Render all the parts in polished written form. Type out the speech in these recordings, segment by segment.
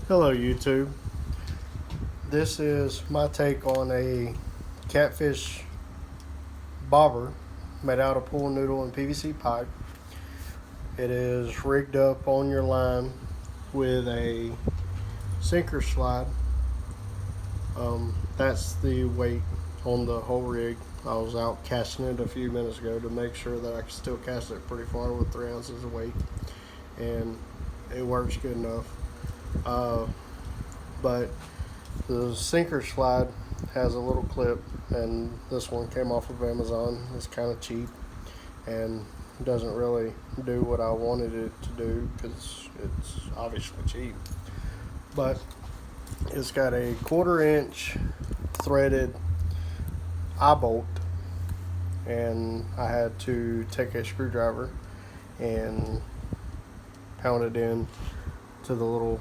Hello YouTube. This is my take on a catfish bobber made out of pool noodle and PVC pipe. It is rigged up on your line with a sinker slide. That's the weight on the whole rig. I was out casting it a few minutes ago to make sure that I could still cast it pretty far with 3 ounces of weight, and it works good enough. But the sinker slide has a little clip, and this one came off of Amazon. It's kind of cheap and doesn't really do what I wanted it to do because it's obviously cheap. But it's got a 1/4 inch threaded eye bolt, and I had to take a screwdriver and pound it in to the little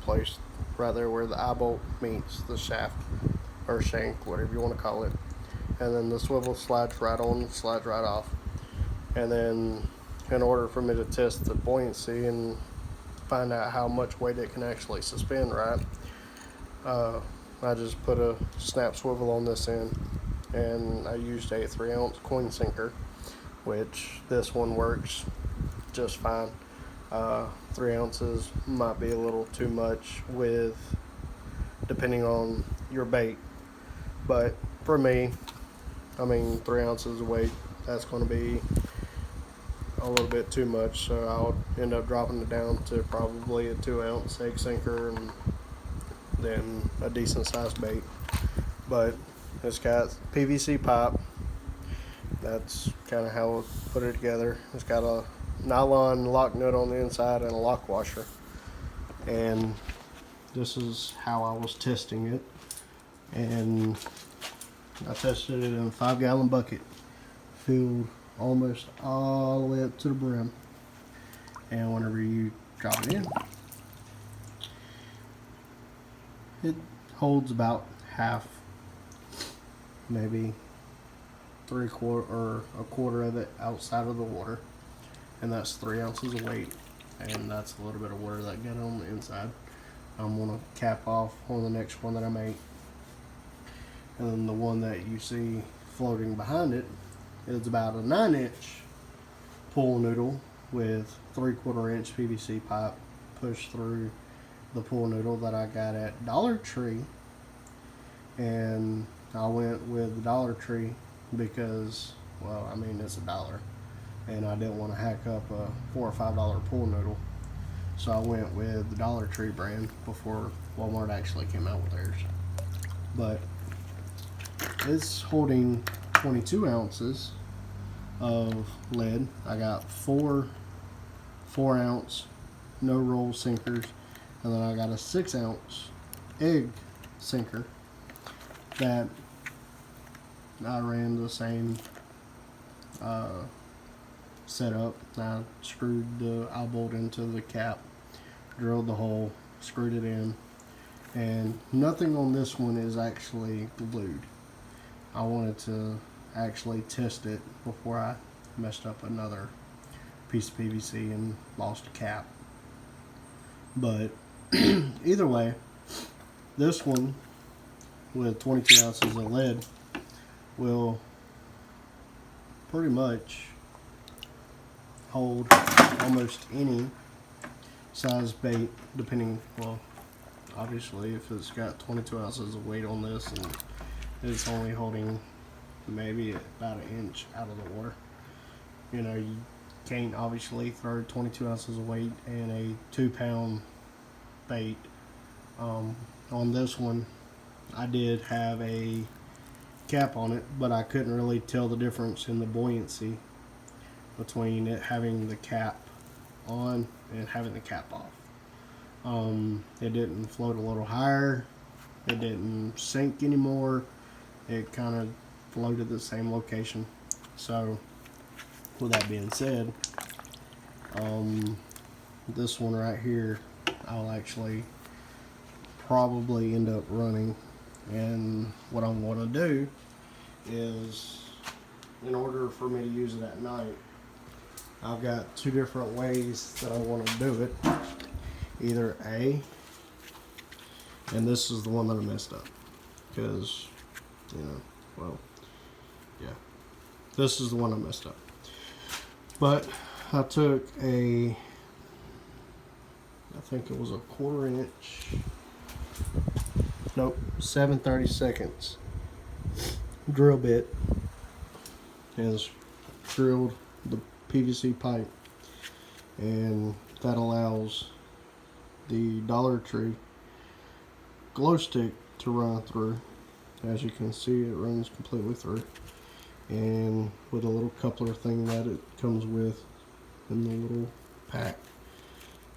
place right there where the eye bolt meets the shaft or shank, whatever you want to call it. And then the swivel slides right on, slides right off. And then in order for me to test the buoyancy and find out how much weight it can actually suspend right, I just put a snap swivel on this end, and I used a 3 ounce coin sinker, which this one works just fine. 3 ounces might be a little too much depending on your bait, but for me, 3 ounces of weight, that's going to be a little bit too much, so I'll end up dropping it down to probably a 2 ounce egg sinker and then a decent sized bait. But it's got PVC pipe. That's kind of how I put it together. It's got a nylon lock nut on the inside and a lock washer, and this is how I was testing it. And I tested it in a 5-gallon bucket filled almost all the way up to the brim, and whenever you drop it in, it holds about half, maybe 3/4 or a quarter of it outside of the water, and that's 3 ounces of weight, and that's a little bit of water that got on the inside. I'm gonna cap off on the next one that I make, and then the one that you see floating behind it is about a 9-inch pool noodle with 3/4 inch PVC pipe pushed through the pool noodle that I got at Dollar Tree. And I went with the Dollar Tree because, well, it's $1, and I didn't want to hack up a $4 or $5 pool noodle, so I went with the Dollar Tree brand before Walmart actually came out with theirs. But it's holding 22 ounces of lead. I got four 4-ounce no roll sinkers, and then I got a 6-ounce egg sinker that I ran the same setup. I screwed the eye bolt into the cap, drilled the hole, screwed it in, and nothing on this one is actually glued. I wanted to actually test it before I messed up another piece of PVC and lost a cap. But either way, this one with 22 ounces of lead will pretty much hold almost any size bait, depending, well, obviously if it's got 22 ounces of weight on this and it's only holding maybe about 1 inch out of the water. You can't obviously throw 22 ounces of weight in a 2-pound bait. On this one, I did have a cap on it, but I couldn't really tell the difference in the buoyancy between it having the cap on and having the cap off. It didn't float a little higher, it didn't sink anymore, it kind of floated the same location. So with that being said, this one right here I'll actually probably end up running, and what I'm going to do is, in order for me to use it at night, I've got 2 different ways that I want to do it. Either A, And this is the one that I messed up. Because, you know, well, yeah. This is the one I messed up. But I took I think it was a 1/4 inch. Nope, 7/32 drill bit has drilled the PVC pipe, and that allows the Dollar Tree glow stick to run through. As you can see, it runs completely through, and with a little coupler thing that it comes with in the little pack.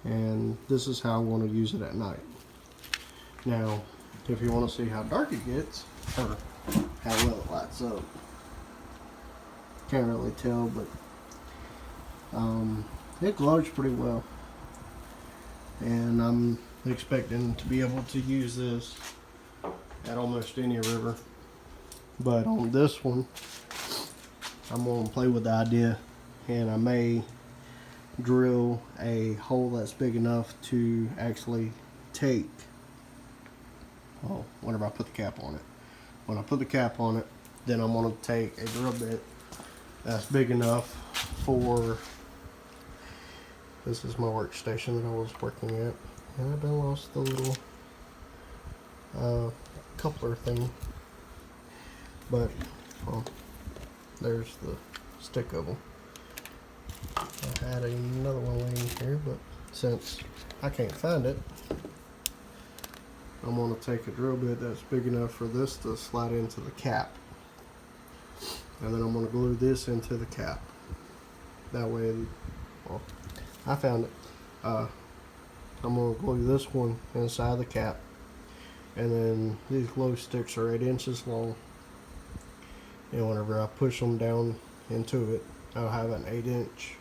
And this is how I want to use it at night. Now, if you want to see how dark it gets, or how well it lights up, can't really tell, but it glows pretty well. And I'm expecting to be able to use this at almost any river. But on this one, I'm going to play with the idea, and I may drill a hole that's big enough to actually take, well, whenever I put the cap on it. When I put the cap on it, then I'm going to take a drill bit that's big enough for, this is my workstation that I was working at, and I've been lost the little coupler thing, but well, there's the stick of them. I had another one laying here, but since I can't find it, I'm going to take a drill bit that's big enough for this to slide into the cap, and then I'm going to glue this into the cap. That way, well, I found it. I'm going to glue this one inside the cap, and then these glow sticks are 8 inches long, and whenever I push them down into it, I'll have an 8-inch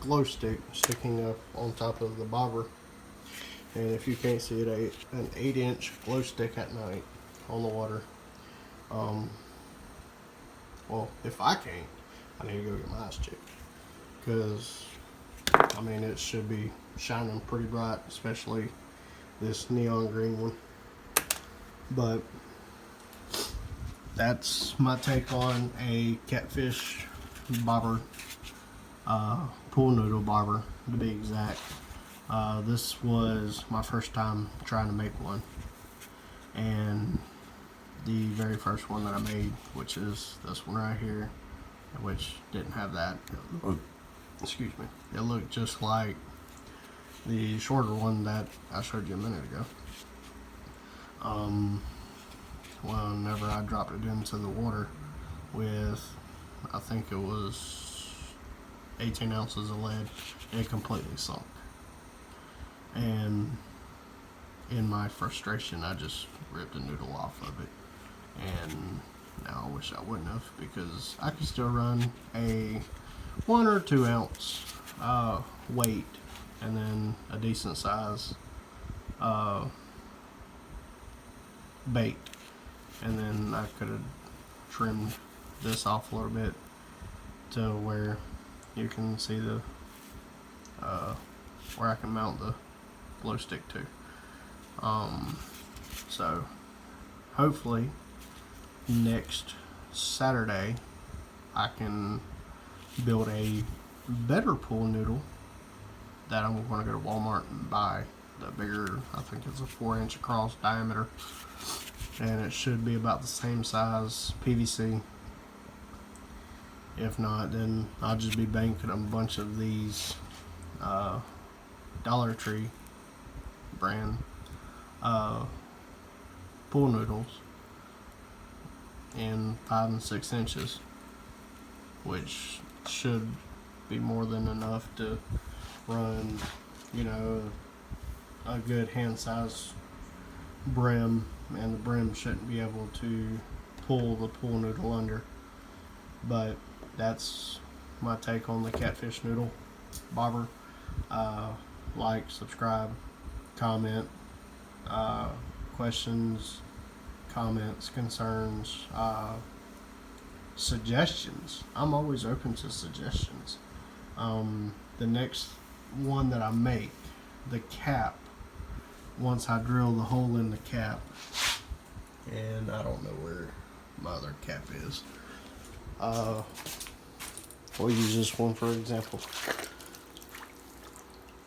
glow stick sticking up on top of the bobber. And if you can't see it, an 8-inch glow stick at night on the water. Well, if I can't, I need to go get my eyes checked, because I mean, it should be shining pretty bright, especially this neon green one. But that's my take on a catfish bobber, pool noodle bobber to be exact. This was my first time trying to make one, and the very first one that I made, which is this one right here, which didn't have that. Excuse me. It looked just like the shorter one that I showed you a minute ago. Whenever I dropped it into the water with, I think it was 18 ounces of lead, it completely sunk. And in my frustration, I just ripped a noodle off of it. And now I wish I wouldn't have, because I could still run a 1 or 2 ounce weight, and then a decent size bait, and then I could have trimmed this off a little bit to where you can see the where I can mount the glow stick to. So hopefully next Saturday I can build a better pool noodle that I'm going to go to Walmart and buy. The bigger, I think it's a 4-inch across diameter, and it should be about the same size PVC. If not, then I'll just be banking a bunch of these Dollar Tree brand pool noodles in 5 and 6 inches, which should be more than enough to run, you know, a good hand size brim, and the brim shouldn't be able to pull the pool noodle under. But that's my take on the catfish noodle bobber. Like, subscribe, comment, questions, comments, concerns, suggestions. I'm always open to suggestions. The next one that I make, the cap once I drill the hole in the cap, and I don't know where my other cap is. We'll use this one for example.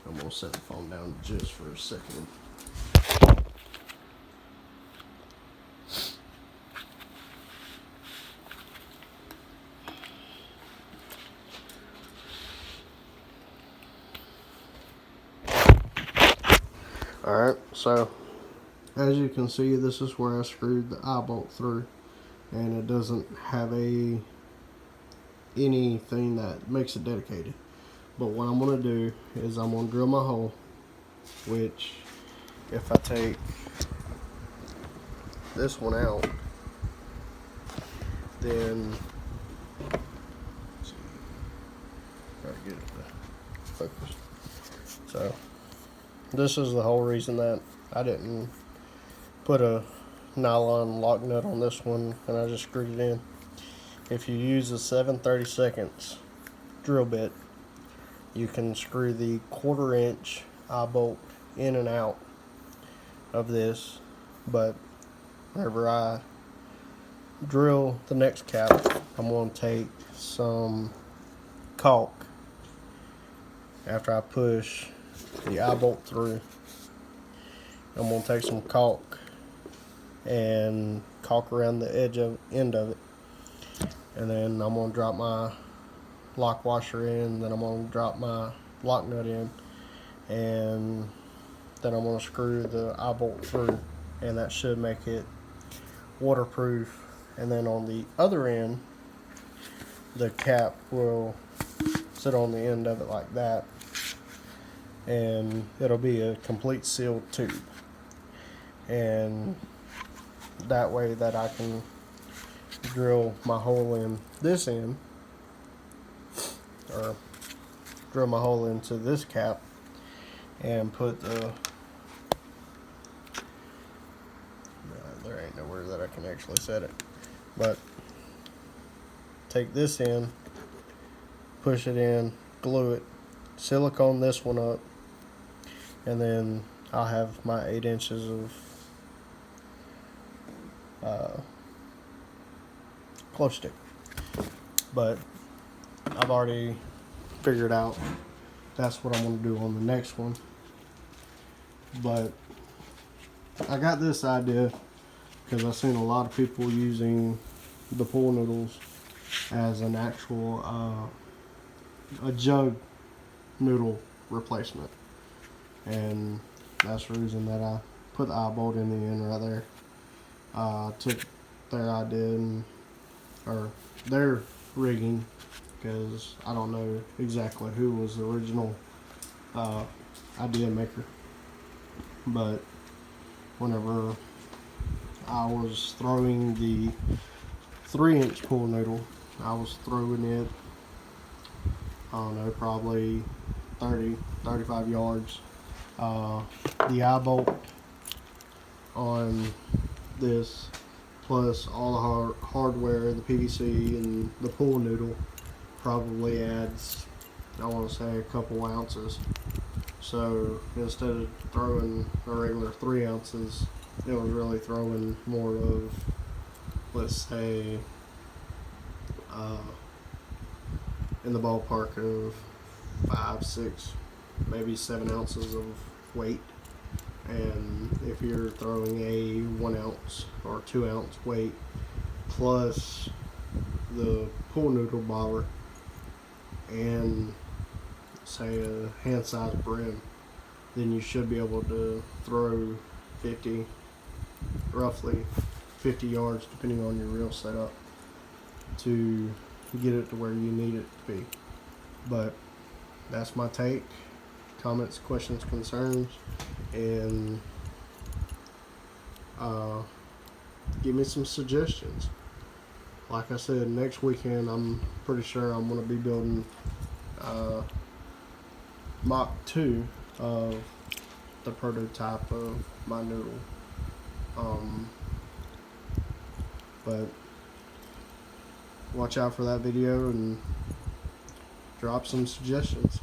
I'm gonna set the phone down just for a second. Alright, so as you can see, this is where I screwed the eye bolt through, and it doesn't have anything that makes it dedicated. But what I'm going to do is I'm going to drill my hole, which if I take this one out, then let's see, try to get it to focus. So this is the whole reason that I didn't put a nylon lock nut on this one, and I just screwed it in. If you use a 7/32 drill bit, you can screw the 1/4 inch eye bolt in and out of this, but whenever I drill the next cap, I'm going to take some caulk after I push the eye bolt through. I'm going to take some caulk and caulk around the end of it, and then I'm going to drop my lock washer in, then I'm going to drop my lock nut in, and then I'm going to screw the eye bolt through, and that should make it waterproof. And then on the other end, the cap will sit on the end of it like that, and it'll be a complete sealed tube, and that way that I can drill my hole in this end, or drill my hole into this cap and put the there ain't nowhere that I can actually set it, but take this in, push it in, glue it, silicone this one up, and then I'll have my 8 inches of glow stick. But I've already figured out that's what I'm going to do on the next one. But I got this idea because I've seen a lot of people using the pool noodles as an actual a jug noodle replacement, and that's the reason that I put the eye bolt in the end right there. Took their idea or their rigging, because I don't know exactly who was the original idea maker, but whenever I was throwing the 3-inch pool noodle, I was throwing it, I don't know, probably 35 yards. The eye bolt on this, plus all the hardware, the PVC and the pool noodle, probably adds, I want to say, a couple ounces. So instead of throwing a regular 3 ounces, it was really throwing more of, let's say, in the ballpark of 5, 6, maybe 7 ounces of weight. And if you're throwing a 1 ounce or 2 ounce weight plus the pool noodle bobber and say a hand size brim, then you should be able to throw roughly 50 yards, depending on your reel setup, to get it to where you need it to be. But that's my take. Comments, questions, concerns, and give me some suggestions. Like I said, next weekend I'm pretty sure I'm going to be building Mach 2 of the prototype of my noodle. But watch out for that video and drop some suggestions.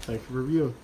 Thank you for viewing.